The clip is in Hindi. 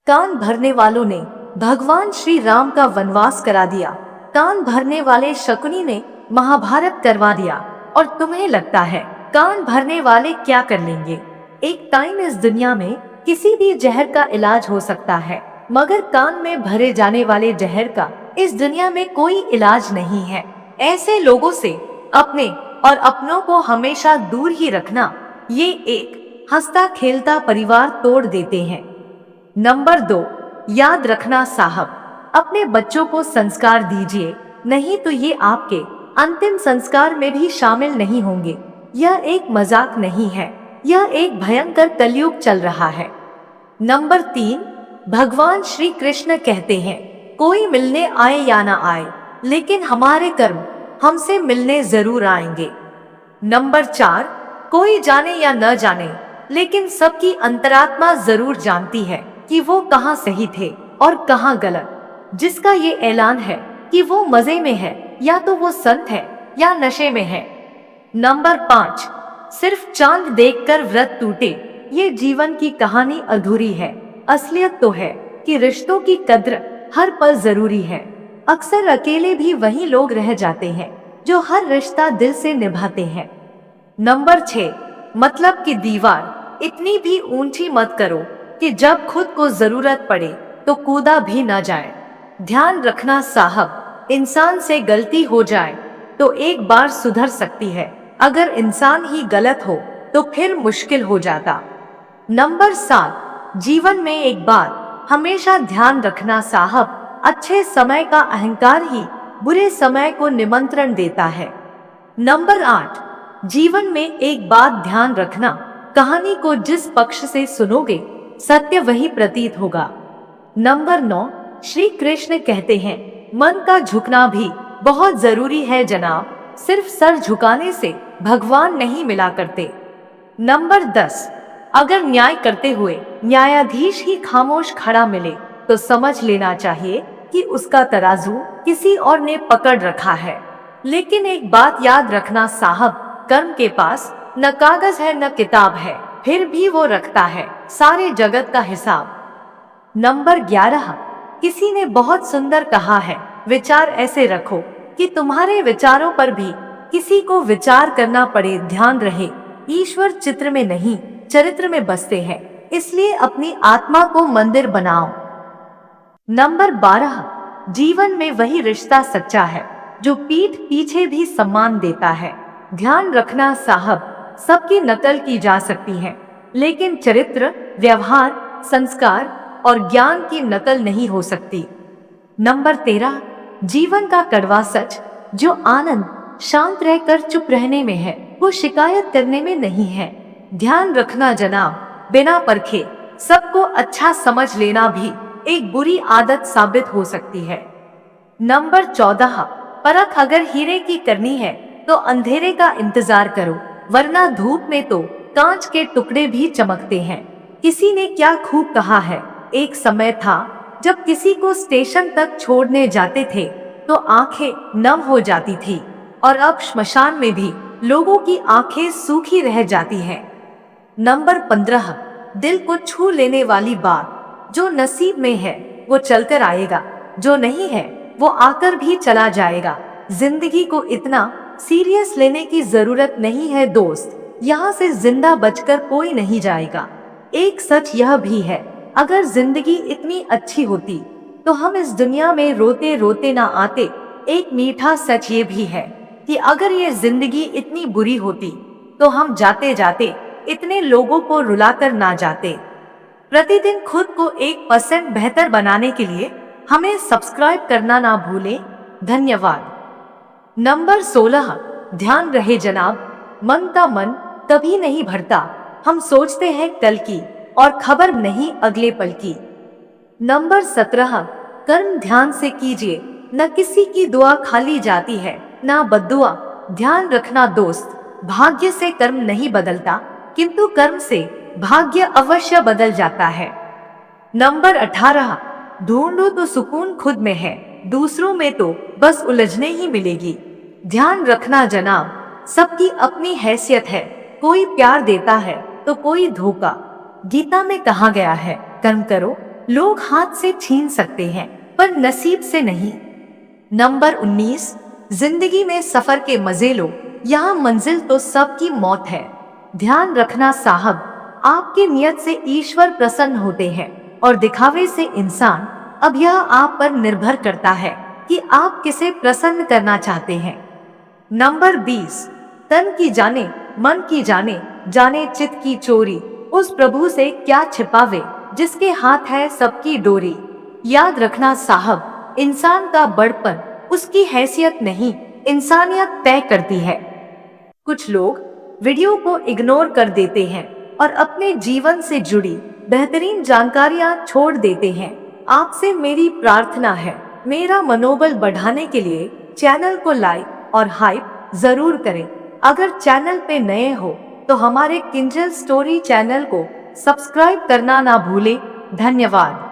कान भरने वालों ने भगवान श्री राम का वनवास करा दिया। कान भरने वाले शकुनी ने महाभारत करवा दिया। और तुम्हें लगता है कान भरने वाले क्या कर लेंगे? एक टाइम इस दुनिया में किसी भी जहर का इलाज हो सकता है, मगर कान में भरे जाने वाले जहर का इस दुनिया में कोई इलाज नहीं है। ऐसे लोगों से अपने और अपनों को हमेशा दूर ही रखना। ये एक हंसता खेलता परिवार तोड़ देते हैं। नंबर 2, याद रखना साहब, अपने बच्चों को संस्कार दीजिए, नहीं तो ये आपके अंतिम संस्कार में भी शामिल नहीं होंगे। यह एक मजाक नहीं है, यह एक भयंकर कलयुग चल रहा है। नंबर 3, भगवान श्री कृष्ण कहते हैं, कोई मिलने आए या ना आए, लेकिन हमारे कर्म हमसे मिलने जरूर आएंगे। नंबर 4, कोई जाने या न जाने, लेकिन सबकी अंतरात्मा जरूर जानती है कि वो कहाँ सही थे और कहाँ गलत। जिसका ये ऐलान है कि वो मजे में है, या तो वो संत है या नशे में है। नंबर 5, सिर्फ चांद देखकर व्रत टूटे, ये जीवन की कहानी अधूरी है। असलियत तो है कि रिश्तों की कद्र हर पल जरूरी है। अक्सर अकेले भी वही लोग रह जाते हैं जो हर रिश्ता दिल से निभाते हैं। नंबर 6, मतलब की दीवार इतनी भी ऊंची मत करो कि जब खुद को जरूरत पड़े तो कूदा भी ना जाए। ध्यान रखना साहब, इंसान से गलती हो जाए तो एक बार सुधर सकती है, अगर इंसान ही गलत हो तो फिर मुश्किल हो जाता। नंबर 7, जीवन में एक बात हमेशा ध्यान रखना साहब, अच्छे समय का अहंकार ही बुरे समय को निमंत्रण देता है। नंबर 8, जीवन में एक बात ध्यान रखना, कहानी को जिस पक्ष से सुनोगे सत्य वही प्रतीत होगा। नंबर 9, श्री कृष्ण कहते हैं, मन का झुकना भी बहुत जरूरी है जनाब, सिर्फ सर झुकाने से भगवान नहीं मिला करते। नंबर 10, अगर न्याय करते हुए न्यायाधीश ही खामोश खड़ा मिले तो समझ लेना चाहिए कि उसका तराजू किसी और ने पकड़ रखा है। लेकिन एक बात याद रखना साहब, कर्म के पास न कागज है न किताब है, फिर भी वो रखता है सारे जगत का हिसाब। नंबर 11, किसी ने बहुत सुंदर कहा है, विचार ऐसे रखो कि तुम्हारे विचारों पर भी किसी को विचार करना पड़े। ध्यान रहे, ईश्वर चित्र में नहीं चरित्र में बसते हैं, इसलिए अपनी आत्मा को मंदिर बनाओ। नंबर 12, जीवन में वही रिश्ता सच्चा है जो पीठ पीछे भी सम्मान देता है। ध्यान रखना साहब, सबकी नकल की जा सकती है, लेकिन चरित्र, व्यवहार, संस्कार और ज्ञान की नकल नहीं हो सकती। नंबर 13, जीवन का कड़वा सच, जो आनंद शांत रहकर चुप रहने में है, वो शिकायत करने में नहीं है। ध्यान रखना जनाब, बिना परखे सबको अच्छा समझ लेना भी एक बुरी आदत साबित हो सकती है। नंबर 14, परख अगर हीरे की करनी है तो अंधेरे का इंतजार करो, वरना धूप में तो कांच के टुकड़े भी चमकते हैं। किसी ने क्या खूब कहा है, एक समय था जब किसी को स्टेशन तक छोड़ने जाते थे तो आंखें नम हो जाती थी, और अब श्मशान में भी लोगों की आंखें सूखी रह जाती हैं। नंबर 15, दिल को छू लेने वाली बात, जो नसीब में है वो चलकर आएगा, जो नहीं है वो आकर भी चला जाएगा। जिंदगी को इतना सीरियस लेने की जरूरत नहीं है दोस्त, यहाँ से जिंदा बचकर कोई नहीं जाएगा। एक सच यह भी है, अगर जिंदगी इतनी अच्छी होती तो हम इस दुनिया में रोते रोते ना आते। एक मीठा सच ये भी है कि अगर ये जिंदगी इतनी बुरी होती तो हम जाते जाते इतने लोगों को रुलाकर ना जाते। प्रतिदिन खुद को 1% बेहतर बनाने के लिए हमें सब्सक्राइब करना ना भूलें। धन्यवाद। नंबर 16, ध्यान रहे जनाब, मन का मन कभी नहीं भरता, हम सोचते हैं कल की और खबर नहीं अगले पल की। नंबर 17, कर्म ध्यान से कीजिए, न किसी की दुआ खाली जाती है ना बद्दुआ। ध्यान रखना दोस्त, भाग्य से कर्म नहीं बदलता, किंतु कर्म से भाग्य अवश्य बदल जाता है। नंबर 18, ढूंढो तो सुकून खुद में है, दूसरों में तो बस उलझने ही मिलेगी। ध्यान रखना जनाब, सबकी अपनी हैसियत है, कोई प्यार देता है तो कोई धोखा। गीता में कहा गया है, कर्म करो लोग हाथ से छीन सकते हैं पर नसीब से नहीं। नंबर 19, जिंदगी में सफर के मजे लो, यहाँ मंजिल तो सबकी मौत है। ध्यान रखना साहब, आपकी नियत से ईश्वर प्रसन्न होते हैं और दिखावे से इंसान। अब यह आप पर निर्भर करता है कि आप किसे प्रसन्न करना चाहते हैं। नंबर 20, तन की जाने मन की जाने, जाने चित की चोरी, उस प्रभु से क्या छिपावे जिसके हाथ है सबकी डोरी। याद रखना साहब, इंसान का बड़पन उसकी हैसियत नहीं, इंसानियत तय करती है। कुछ लोग वीडियो को इग्नोर कर देते हैं और अपने जीवन से जुड़ी बेहतरीन जानकारियां छोड़ देते हैं। आपसे मेरी प्रार्थना है, मेरा मनोबल बढ़ाने के लिए चैनल को लाइक और हाइप जरूर करें। अगर चैनल पे नए हो तो हमारे किंजल स्टोरी चैनल को सब्सक्राइब करना ना भूलें। धन्यवाद।